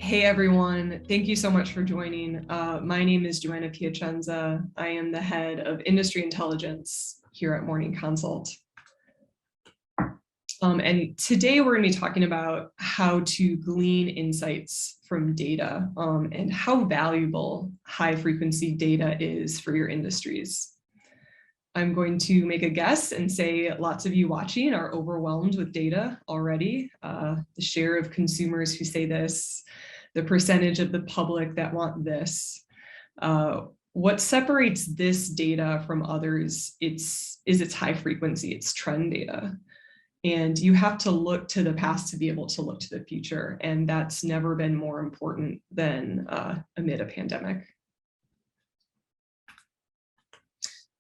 Hey everyone, thank you so much for joining. My name is Joanna Piacenza. I am the head of industry intelligence here at Morning Consult. And today we're going to be talking about how to glean insights from data and how valuable high frequency data is for your industries. I'm going to make a guess and say lots of you watching are overwhelmed with data already. The share of consumers who say this, the percentage of the public that want this. What separates this data from others is its high frequency, it's trend data. And you have to look to the past to be able to look to the future. And that's never been more important than amid a pandemic.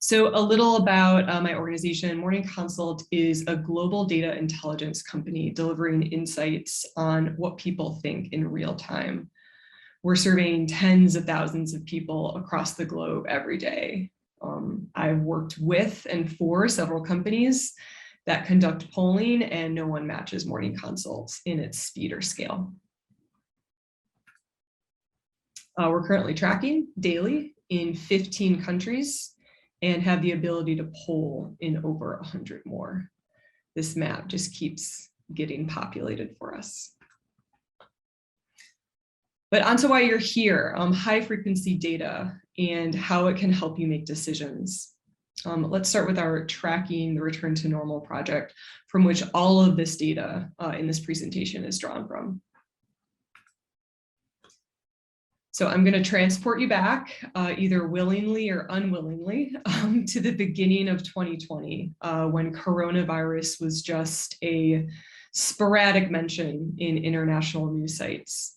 So a little about my organization. Morning Consult is a global data intelligence company delivering insights on what people think in real time. We're surveying tens of thousands of people across the globe every day. I've worked with and for several companies that conduct polling, and no one matches Morning Consult in its speed or scale. We're currently tracking daily in 15 countries and have the ability to poll in over 100 more. This map just keeps getting populated for us. But onto why you're here, high frequency data and how it can help you make decisions. Let's start with our Tracking the Return to Normal project, from which all of this data in this presentation is drawn from. So I'm going to transport you back, either willingly or unwillingly, to the beginning of 2020, when coronavirus was just a sporadic mention in international news sites.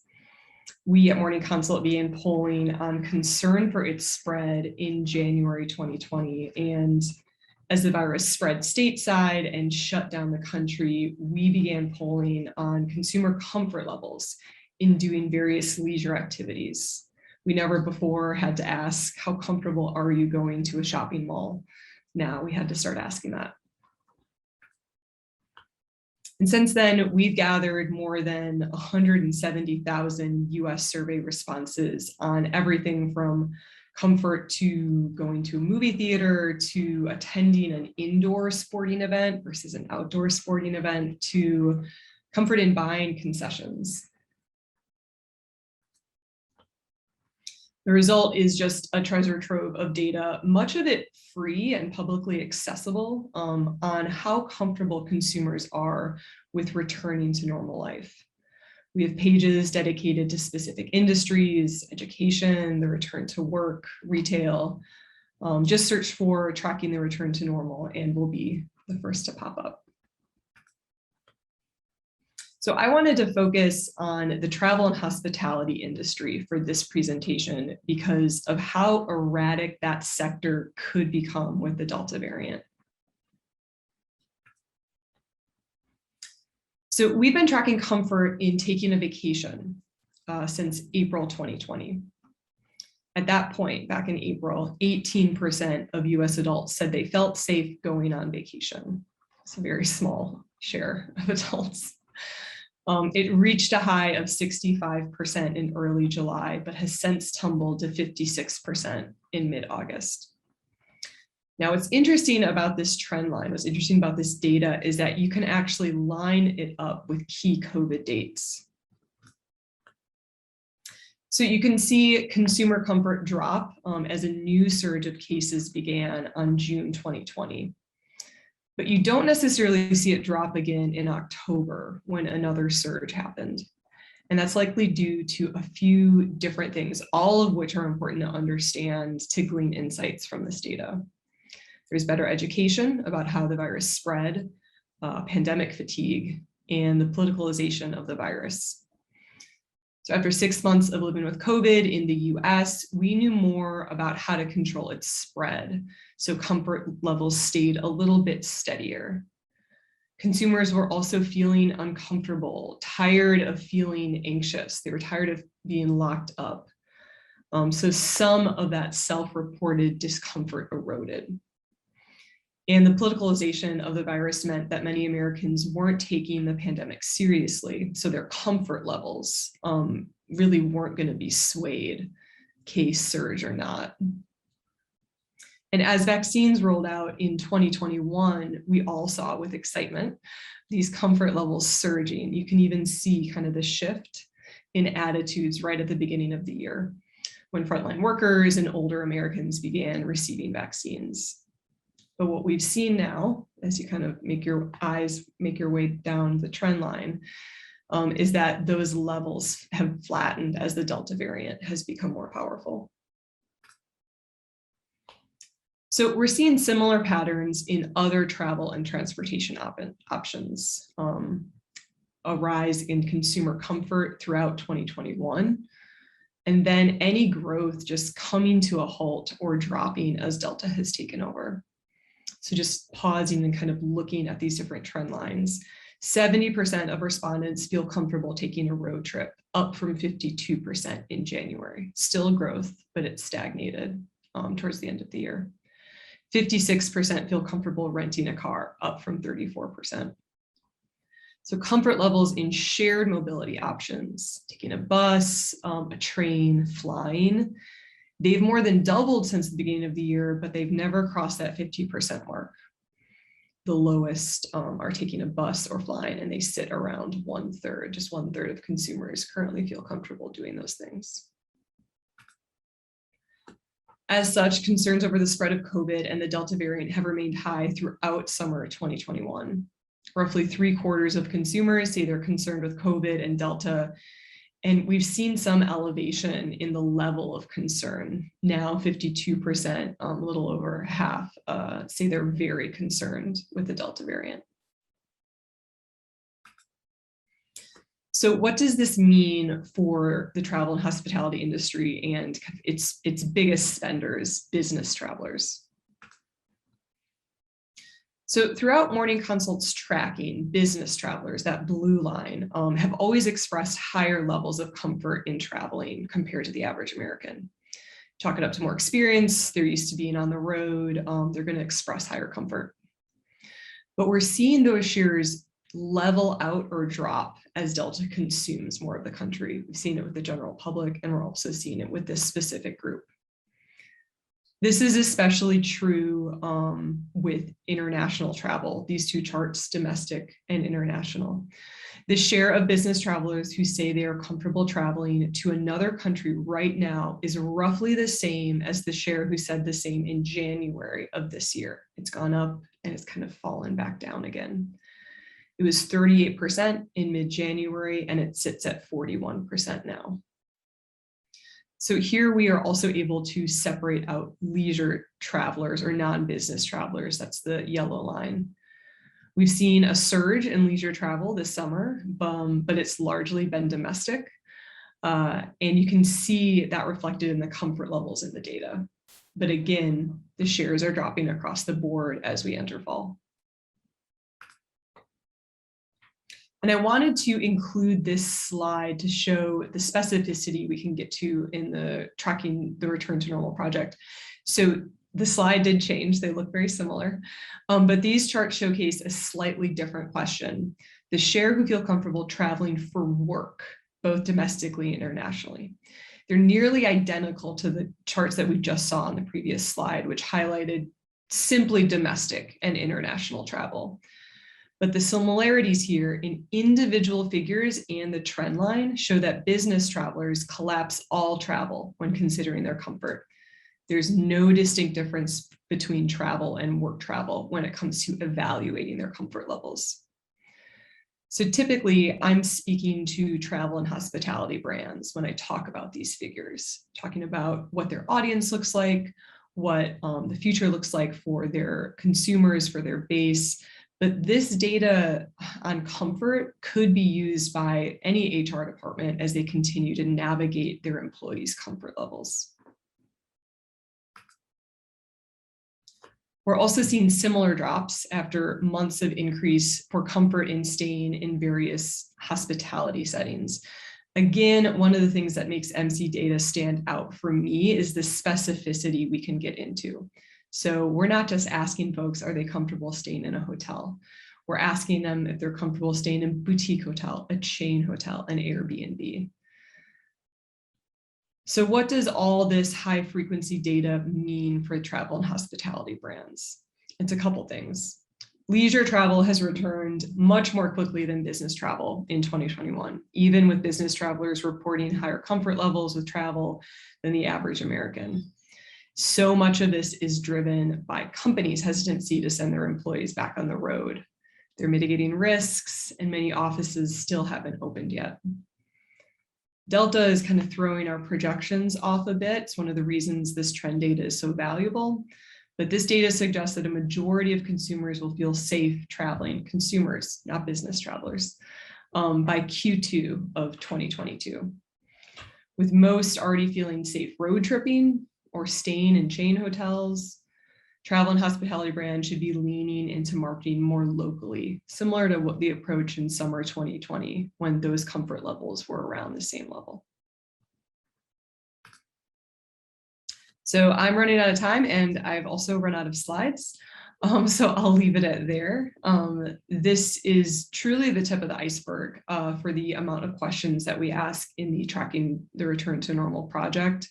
We at Morning Consult began polling on concern for its spread in January 2020. And as the virus spread stateside and shut down the country, we began polling on consumer comfort levels in doing various leisure activities. We never before had to ask, how comfortable are you going to a shopping mall? Now we had to start asking that. And since then, we've gathered more than 170,000 US survey responses on everything from comfort to going to a movie theater, to attending an indoor sporting event versus an outdoor sporting event, to comfort in buying concessions. The result is just a treasure trove of data, much of it free and publicly accessible, on how comfortable consumers are with returning to normal life. We have pages dedicated to specific industries, education, the return to work, retail. Just search for Tracking the Return to Normal and we'll be the first to pop up. So I wanted to focus on the travel and hospitality industry for this presentation because of how erratic that sector could become with the Delta variant. So we've been tracking comfort in taking a vacation since April 2020. At that point, back in April, 18% of US adults said they felt safe going on vacation. It's a very small share of adults. It reached a high of 65% in early July, but has since tumbled to 56% in mid-August. Now, what's interesting about this trend line, what's interesting about this data is that you can actually line it up with key COVID dates. So you can see consumer comfort drop as a new surge of cases began on June 2020. But you don't necessarily see it drop again in October when another surge happened. And that's likely due to a few different things, all of which are important to understand to glean insights from this data. There's better education about how the virus spread, pandemic fatigue, and the politicalization of the virus. So after 6 months of living with COVID in the US, we knew more about how to control its spread. So comfort levels stayed a little bit steadier. Consumers were also feeling uncomfortable, tired of feeling anxious. They were tired of being locked up. So some of that self-reported discomfort eroded. And the politicalization of the virus meant that many Americans weren't taking the pandemic seriously, so their comfort levels really weren't going to be swayed, case surge or not. And as vaccines rolled out in 2021, we all saw with excitement these comfort levels surging. You can even see kind of the shift in attitudes right at the beginning of the year when frontline workers and older Americans began receiving vaccines. But what we've seen now, as you kind of make your way down the trend line, is that those levels have flattened as the Delta variant has become more powerful. So we're seeing similar patterns in other travel and transportation options. A rise in consumer comfort throughout 2021, and then any growth just coming to a halt or dropping as Delta has taken over. So just pausing and kind of looking at these different trend lines. 70% of respondents feel comfortable taking a road trip, up from 52% in January. Still growth, but it's stagnated towards the end of the year. 56% feel comfortable renting a car, up from 34%. So comfort levels in shared mobility options, taking a bus, a train, flying, they've more than doubled since the beginning of the year, but they've never crossed that 50% mark. The lowest are taking a bus or flying, and they sit around 1/3. Just 1/3 of consumers currently feel comfortable doing those things. As such, concerns over the spread of COVID and the Delta variant have remained high throughout summer 2021. Roughly 3/4 of consumers say they're concerned with COVID and Delta, and we've seen some elevation in the level of concern. Now 52%, a little over half, say they're very concerned with the Delta variant. So what does this mean for the travel and hospitality industry and its biggest spenders, business travelers? So throughout Morning Consult's tracking, business travelers, that blue line, have always expressed higher levels of comfort in traveling compared to the average American. Chalk it up to more experience, they're used to being on the road, they're going to express higher comfort. But we're seeing those shares level out or drop as Delta consumes more of the country. We've seen it with the general public, and we're also seeing it with this specific group. This is especially true with international travel, these two charts, domestic and international. The share of business travelers who say they are comfortable traveling to another country right now is roughly the same as the share who said the same in January of this year. It's gone up and it's kind of fallen back down again. It was 38% in mid-January, and it sits at 41% now. So here we are also able to separate out leisure travelers or non-business travelers. That's the yellow line. We've seen a surge in leisure travel this summer, but it's largely been domestic. And you can see that reflected in the comfort levels in the data. But again, the shares are dropping across the board as we enter fall. And I wanted to include this slide to show the specificity we can get to in the tracking the return to normal project. So the slide did change, they look very similar, but these charts showcase a slightly different question. The share who feel comfortable traveling for work, both domestically and internationally. They're nearly identical to the charts that we just saw on the previous slide, which highlighted simply domestic and international travel. But the similarities here in individual figures and the trend line show that business travelers collapse all travel when considering their comfort. There's no distinct difference between travel and work travel when it comes to evaluating their comfort levels. So typically I'm speaking to travel and hospitality brands when I talk about these figures, talking about what their audience looks like, what the future looks like for their consumers, for their base. But this data on comfort could be used by any HR department as they continue to navigate their employees' comfort levels. We're also seeing similar drops after months of increase for comfort in staying in various hospitality settings. Again, one of the things that makes MC data stand out for me is the specificity we can get into. So we're not just asking folks, are they comfortable staying in a hotel? We're asking them if they're comfortable staying in a boutique hotel, a chain hotel, an Airbnb. So what does all this high frequency data mean for travel and hospitality brands? It's a couple things. Leisure travel has returned much more quickly than business travel in 2021, even with business travelers reporting higher comfort levels with travel than the average American. So much of this is driven by companies' hesitancy to send their employees back on the road. They're mitigating risks, and many offices still haven't opened yet. Delta is kind of throwing our projections off a bit. It's one of the reasons this trend data is so valuable. But this data suggests that a majority of consumers will feel safe traveling, consumers, not business travelers, by Q2 of 2022. With most already feeling safe road tripping or staying in chain hotels, travel and hospitality brands should be leaning into marketing more locally, similar to what the approach in summer 2020, when those comfort levels were around the same level. So I'm running out of time, and I've also run out of slides. So I'll leave it at there. This is truly the tip of the iceberg for the amount of questions that we ask in the Tracking the Return to Normal project,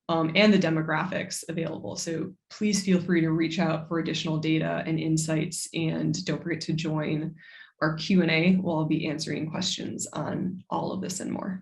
and the demographics available. So please feel free to reach out for additional data and insights, and don't forget to join our Q&A. We'll be answering questions on all of this and more.